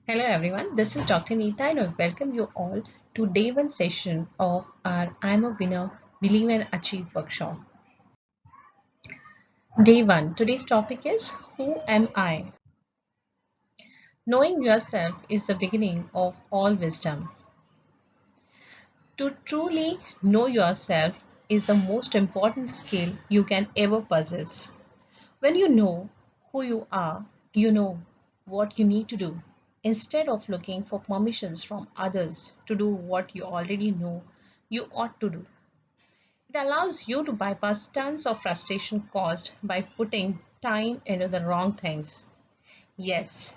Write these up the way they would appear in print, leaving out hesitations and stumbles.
Hello everyone, this is Dr. Neeta and I welcome you all to day one session of our I'm a Winner, Believe and Achieve workshop. Day one, today's topic is Who am I? Knowing yourself is the beginning of all wisdom. To truly know yourself is the most important skill you can ever possess. When you know who you are, you know what you need to do. Instead of looking for permissions from others to do what you already know you ought to do, it allows you to bypass tons of frustration caused by putting time into the wrong things. Yes,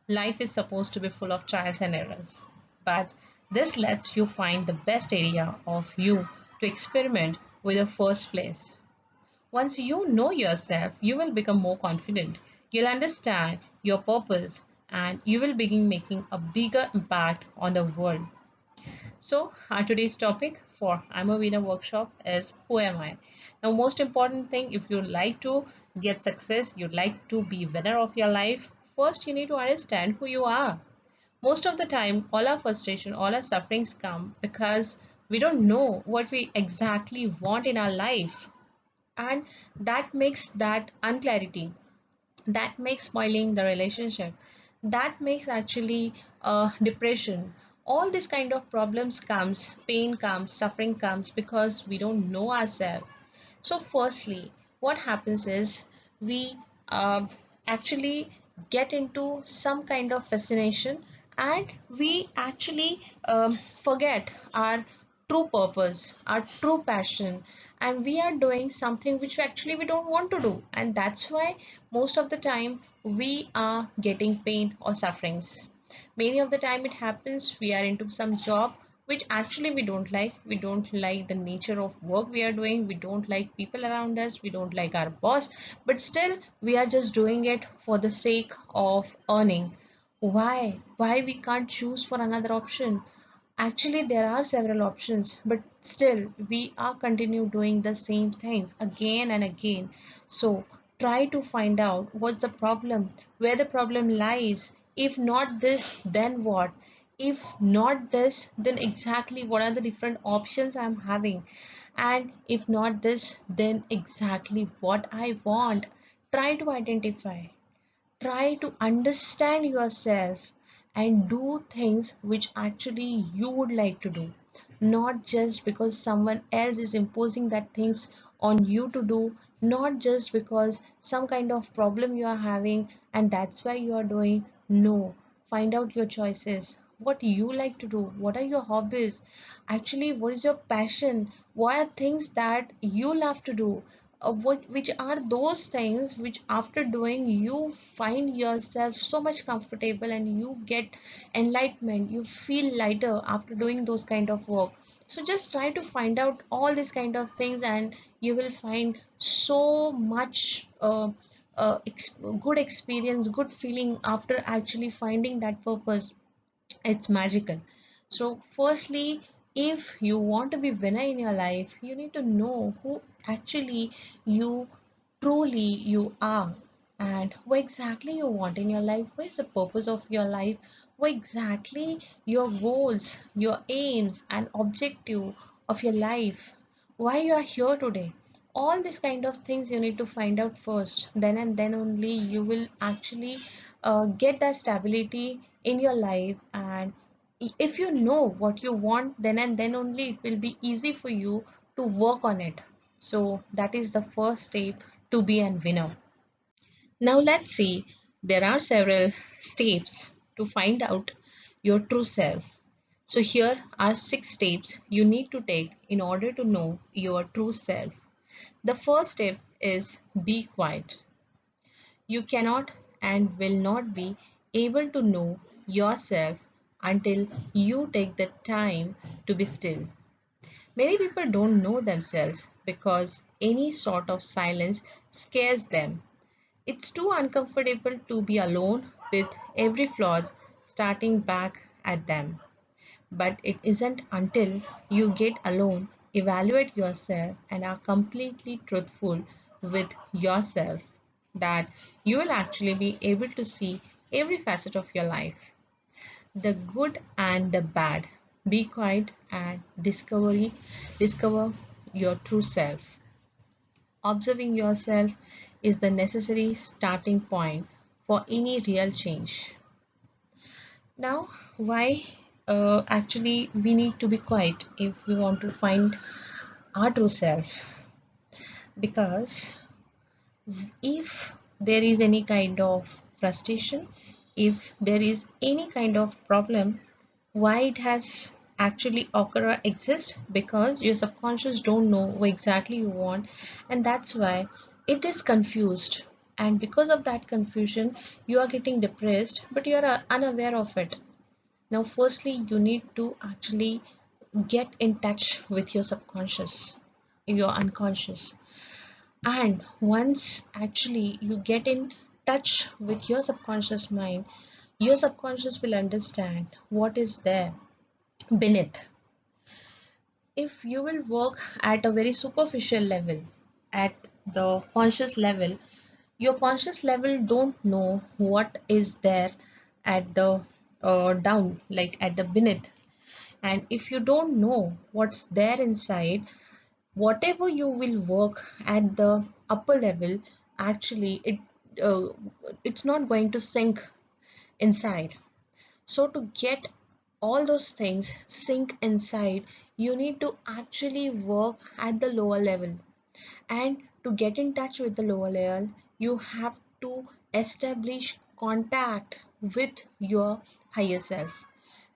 life is supposed to be full of trials and errors, but this lets you find the best area of you to experiment with the first place. Once you know yourself, you will become more confident. You'll understand your purpose and you will begin making a bigger impact on the world. So, our today's topic for I'm a Winner workshop is Who am I? Now, most important thing, if you like to get success, you like to be winner of your life, first you need to understand who you are. Most of the time, all our frustration, all our sufferings come because we don't know what we exactly want in our life, and that makes that unclarity, that makes spoiling the relationship, that makes actually depression. All this kind of problems comes, pain comes, suffering comes because we don't know ourselves. So firstly, what happens is we actually get into some kind of fascination, and we actually forget our true purpose, our true passion, and we are doing something which actually we don't want to do. And that's why most of the time we are getting pain or sufferings. Many of the time it happens we are into some job which actually we don't like the nature of work we are doing, we don't like people around us, we don't like our boss, but still we are just doing it for the sake of earning. Why we can't choose for another option? Actually there are several options, but still we are continue doing the same things again and again. So try to find out what's the problem, where the problem lies. If not this, then what? If not this, then exactly what are the different options I'm having? And if not this, then exactly what I want? Try to identify, try to understand yourself and do things which actually you would like to do, not just because someone else is imposing that things on you to do, not just because some kind of problem you are having and that's why you are doing. No, find out your choices, what you like to do, what are your hobbies, actually what is your passion, what are things that you love to do, which are those things which after doing you find yourself so much comfortable and you get enlightenment, you feel lighter after doing those kind of work. So just try to find out all these kind of things and you will find so much good experience, good feeling after actually finding that purpose. It's magical. So firstly, if you want to be winner in your life, you need to know who actually you truly you are, and what exactly you want in your life, what is the purpose of your life, what exactly your goals, your aims and objective of your life, why you are here today. All these kind of things you need to find out first, then and then only you will actually get that stability in your life. And if you know what you want, then and then only it will be easy for you to work on it. So that is the first step to be a winner. Now let's see, there are several steps to find out your true self. So here are 6 steps you need to take in order to know your true self. The first step is be quiet. You cannot and will not be able to know yourself until you take the time to be still. Many people don't know themselves because any sort of silence scares them. It's too uncomfortable to be alone with every flaws starting back at them. But it isn't until you get alone, evaluate yourself, and are completely truthful with yourself that you will actually be able to see every facet of your life. the good and the bad. Be quiet and discover your true self. Observing yourself is the necessary starting point for any real change. Now, why actually we need to be quiet if we want to find our true self? Because if there is any kind of frustration, if there is any kind of problem, why it has actually occur or exist? Because your subconscious don't know what exactly you want, and that's why it is confused. And because of that confusion, you are getting depressed, but you are unaware of it. Now, firstly, you need to actually get in touch with your subconscious, your unconscious. And once actually you get in touch with your subconscious mind, your subconscious will understand what is there beneath. If you will work at a very superficial level, at the conscious level, your conscious level don't know what is there at the down, like at the beneath. And if you don't know what's there inside, whatever you will work at the upper level, actually uh, it's not going to sink inside. So to get all those things sink inside, you need to actually work at the lower level. And to get in touch with the lower level, you have to establish contact with your higher self.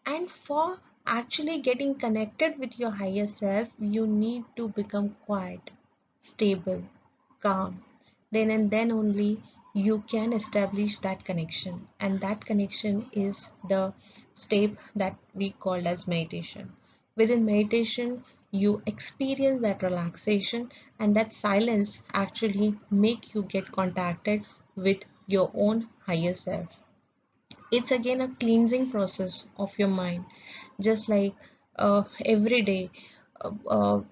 And for actually getting connected with your higher self, you need to become quiet, stable, calm. Then and then only you can establish that connection. And that connection is the step that we call as meditation. Within meditation, you experience that relaxation, and that silence actually make you get contacted with your own higher self. It's again a cleansing process of your mind, just like every day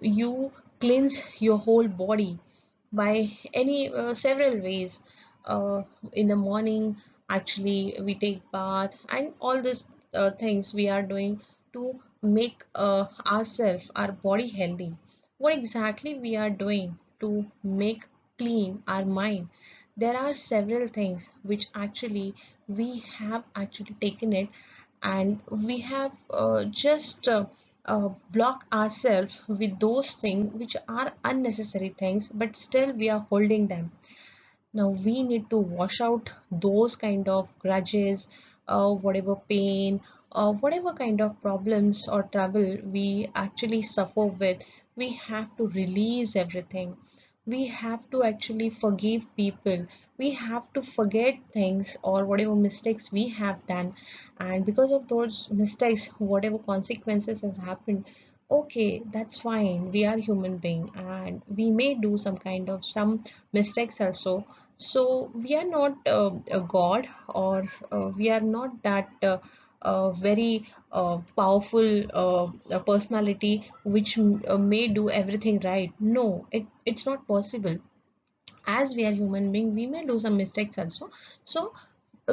you cleanse your whole body by any several ways. In the morning, actually we take bath and all these things we are doing to make ourselves, our body healthy. What exactly we are doing to make clean our mind? There are several things which actually we have actually taken it, and we have just block ourselves with those things which are unnecessary things, but still we are holding them. Now we need to wash out those kind of grudges, whatever pain, whatever kind of problems or trouble we actually suffer with. We have to release everything. We have to actually forgive people. We have to forget things or whatever mistakes we have done. And because of those mistakes, whatever consequences has happened, okay, that's fine. We are human being and we may do some kind of some mistakes also. So we are not a god, or we are not that very powerful a personality which may do everything right. No, it's not possible. As we are human being, we may do some mistakes also. So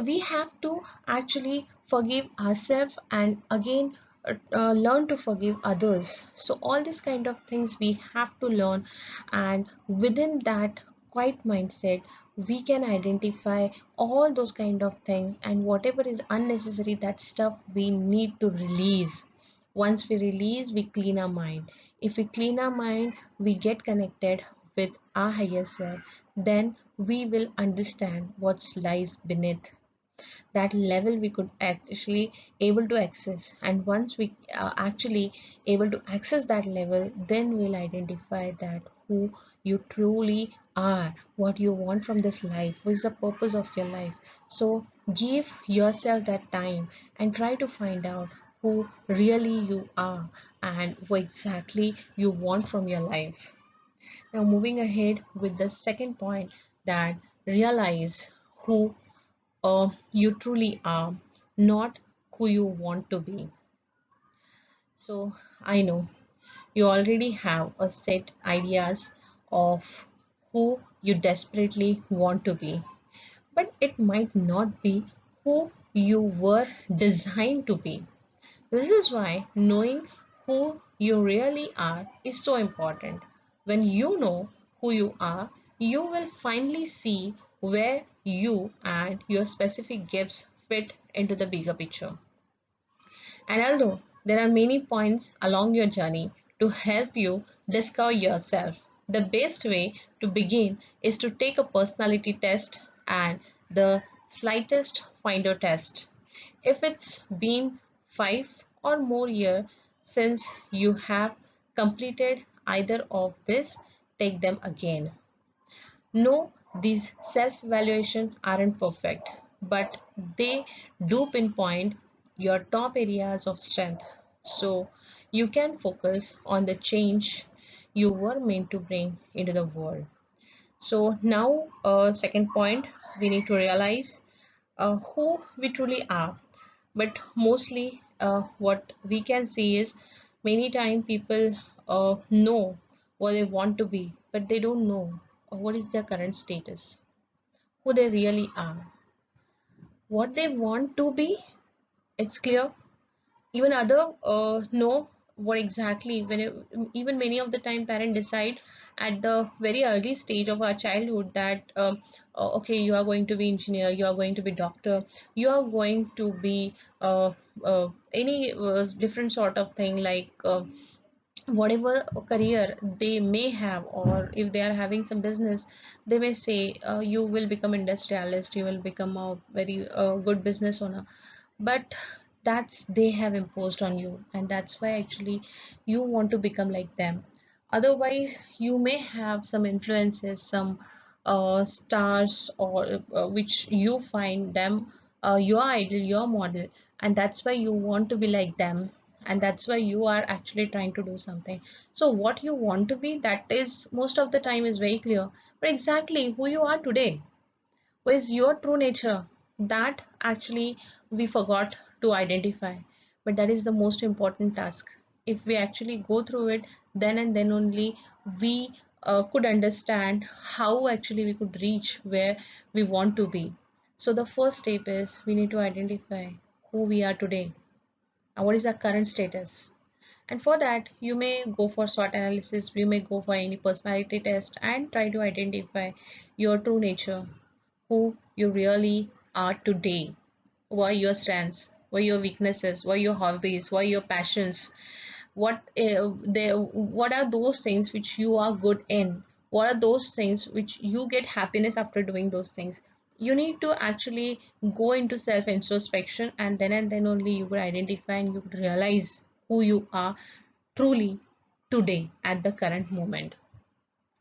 we have to actually forgive ourselves, and again learn to forgive others. So all these kind of things we have to learn, and within that quiet mindset, we can identify all those kind of things, and whatever is unnecessary, that stuff we need to release. Once we release, we clean our mind. If we clean our mind, we get connected with our higher self, then we will understand what lies beneath. That level we could actually able to access, and once we are actually able to access that level, then we'll identify that who you truly are, what you want from this life, what is the purpose of your life. So give yourself that time and try to find out who really you are and what exactly you want from your life. Now moving ahead with the second point, that realize who you truly are, not who you want to be. So I know you already have a set ideas of who you desperately want to be, but it might not be who you were designed to be. This is why knowing who you really are is so important. When you know who you are, you will finally see where you and your specific gifts fit into the bigger picture. And although there are many points along your journey to help you discover yourself, the best way to begin is to take a personality test and the slightest finder test. If it's been 5 or more years since you have completed either of this, take them again. No, these self-evaluations aren't perfect, but they do pinpoint your top areas of strength. So you can focus on the change you were meant to bring into the world. So now, second point, we need to realize who we truly are. But mostly, what we can see is many times people know what they want to be, but they don't know what is their current status, who they really are, what they want to be. It's clear. Even other know what exactly even many of the time parents decide at the very early stage of our childhood that okay, you are going to be engineer, you are going to be doctor, you are going to be any different sort of thing, like whatever career they may have, or if they are having some business, they may say you will become industrialist, you will become a very good business owner. But that's they have imposed on you, and that's why actually you want to become like them. Otherwise you may have some influences, some stars, or which you find them your idol, your model, and that's why you want to be like them, and that's why you are actually trying to do something. So what you want to be, that is most of the time is very clear, but exactly who you are today, what is your true nature, that actually we forgot to identify. But that is the most important task. If we actually go through it, then and then only we could understand how actually we could reach where we want to be. So the first step is we need to identify who we are today and what is our current status. And for that, you may go for SWOT analysis, you may go for any personality test and try to identify your true nature, who you really are today. What are your strengths? What are your weaknesses? What are your hobbies? What are your passions? What are those things which you are good in? What are those things which you get happiness after doing those things? You need to actually go into self introspection, and then only you will identify and you will realize who you are truly today at the current moment.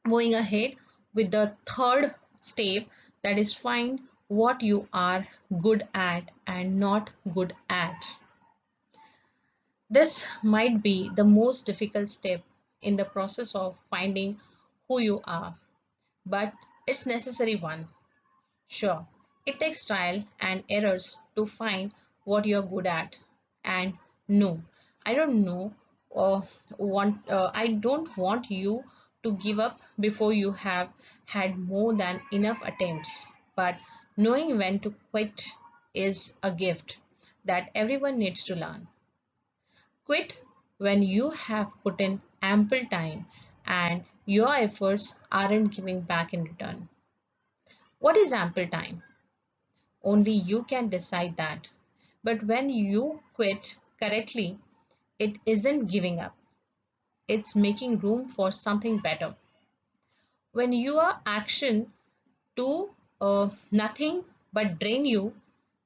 Moving ahead with the third step, that is find what you are good at and not good at. This might be the most difficult step in the process of finding who you are, but it's necessary one. Sure, it takes trial and errors to find what you're good at. And no, I don't know I don't want you to give up before you have had more than enough attempts. But knowing when to quit is a gift that everyone needs to learn. Quit when you have put in ample time and your efforts aren't giving back in return. What is ample time? Only you can decide that. But when you quit correctly, it isn't giving up, it's making room for something better. When your action do nothing but drain you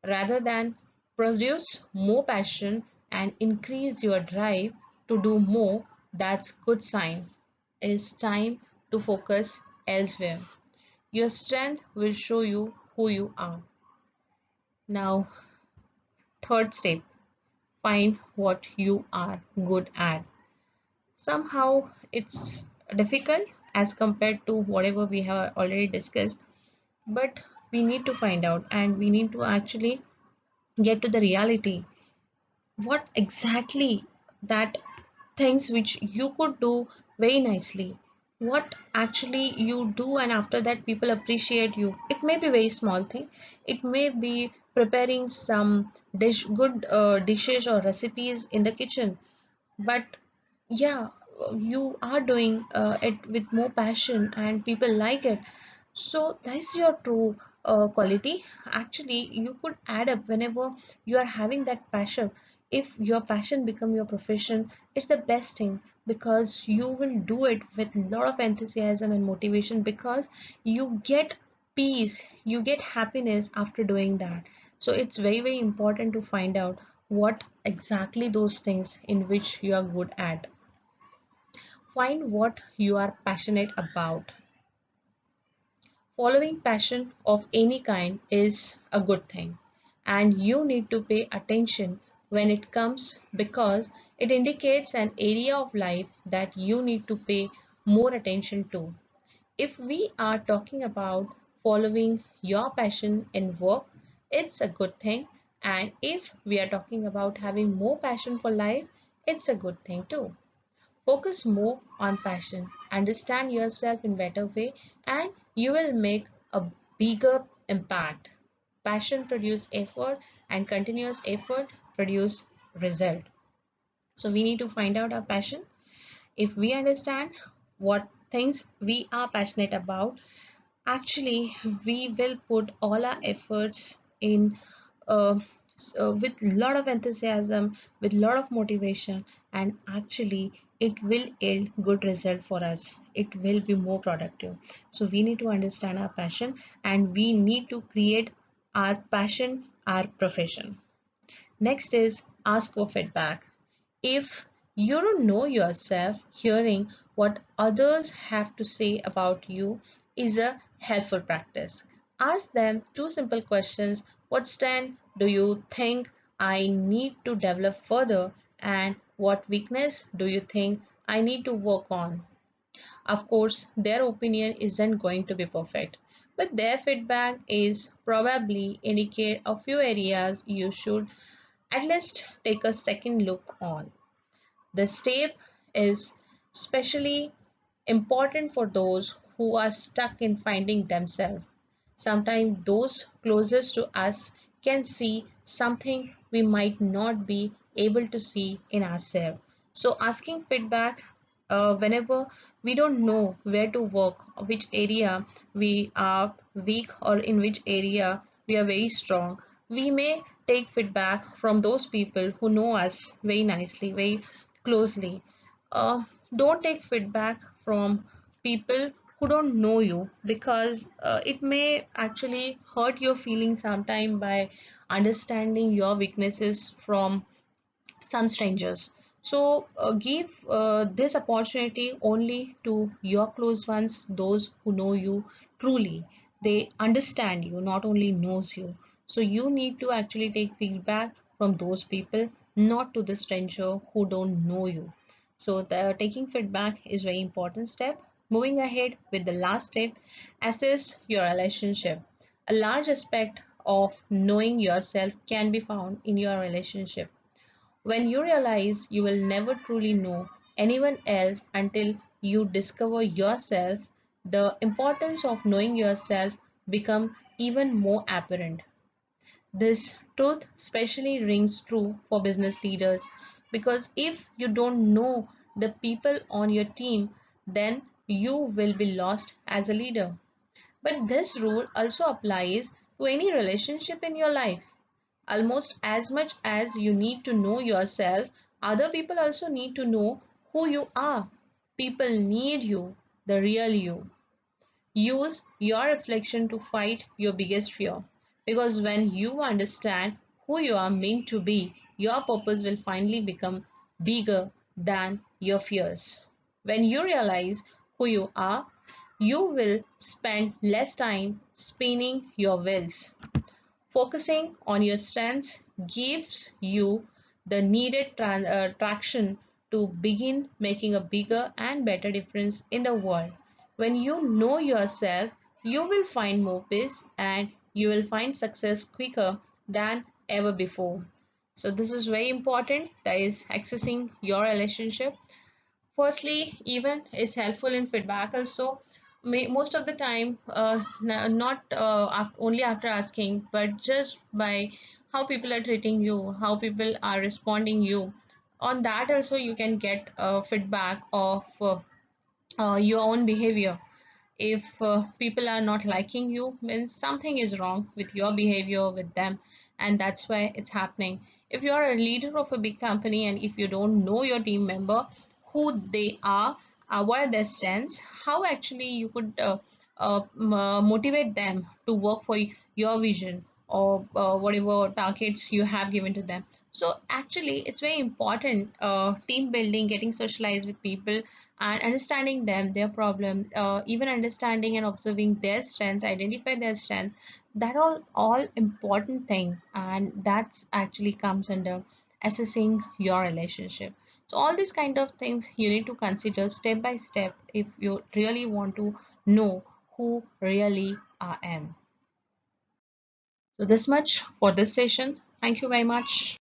rather than produce more passion and increase your drive to do more, that's good sign. It's time to focus elsewhere. Your strength will show you who you are. Now, third step, find what you are good at. Somehow it's difficult as compared to whatever we have already discussed, but we need to find out and we need to actually get to the reality. What exactly that things which you could do very nicely, what actually you do, and after that people appreciate you. It may be very small thing, it may be preparing some good dishes or recipes in the kitchen, but yeah, you are doing it with more passion and people like it. So that's your true quality. Actually, you could add up whenever you are having that passion. If your passion become your profession, it's the best thing, because you will do it with a lot of enthusiasm and motivation, because you get peace, you get happiness after doing that. So it's very, very important to find out what exactly those things in which you are good at. Find what you are passionate about. Following passion of any kind is a good thing, and you need to pay attention when it comes, because it indicates an area of life that you need to pay more attention to. If we are talking about following your passion in work, it's a good thing. And if we are talking about having more passion for life, it's a good thing too. Focus more on passion, understand yourself in better way, and you will make a bigger impact. Passion produce effort, and continuous effort produce result. So we need to find out our passion. If we understand what things we are passionate about, actually we will put all our efforts in uh, with lot of enthusiasm, with lot of motivation, and actually it will yield good result for us. It will be more productive. So we need to understand our passion, and we need to create our passion our profession. Next is ask for feedback. If you don't know yourself, hearing what others have to say about you is a helpful practice. Ask them two simple questions. What strength do you think I need to develop further? And what weakness do you think I need to work on? Of course, their opinion isn't going to be perfect, but their feedback is probably indicate a few areas you should at least take a second look on. The step is especially important for those who are stuck in finding themselves. Sometimes those closest to us can see something we might not be able to see in ourselves. So asking feedback whenever we don't know where to work, which area we are weak or in which area we are very strong, we may take feedback from those people who know us very nicely, very closely. uh, don't take feedback from people who don't know you, because it may actually hurt your feelings sometime by understanding your weaknesses from some strangers. So give this opportunity only to your close ones, those who know you truly. They understand you, not only knows you. So you need to actually take feedback from those people, not to the stranger who don't know you. So the taking feedback is very important step. Moving ahead with the last step, assess your relationship. A large aspect of knowing yourself can be found in your relationship. When you realize you will never truly know anyone else until you discover yourself, the importance of knowing yourself become even more apparent. This truth especially rings true for business leaders, because if you don't know the people on your team, then you will be lost as a leader. But this rule also applies to any relationship in your life. Almost as much as you need to know yourself, other people also need to know who you are. People need you, the real you. Use your reflection to fight your biggest fear. Because when you understand who you are meant to be, your purpose will finally become bigger than your fears. When you realize who you are, you will spend less time spinning your wheels. Focusing on your strengths gives you the needed traction to begin making a bigger and better difference in the world. When you know yourself, you will find more peace, and you will find success quicker than ever before. So this is very important. That is accessing your relationship. Firstly, even is helpful in feedback also. most of the time, not only after asking, but just by how people are treating you, how people are responding you. On that also you can get feedback of your own behavior. If people are not liking you, means something is wrong with your behavior with them, and that's why it's happening. If you are a leader of a big company and if you don't know your team member, who they are, what are their strengths, how actually you could motivate them to work for your vision, or whatever targets you have given to them. So actually it's very important, team building, getting socialized with people and understanding them, their problem, even understanding and observing their strengths, identify their strengths. That all important thing, and that's actually comes under assessing your relationship. So all these kind of things you need to consider step by step if you really want to know who really I am. So this much for this session. Thank you very much.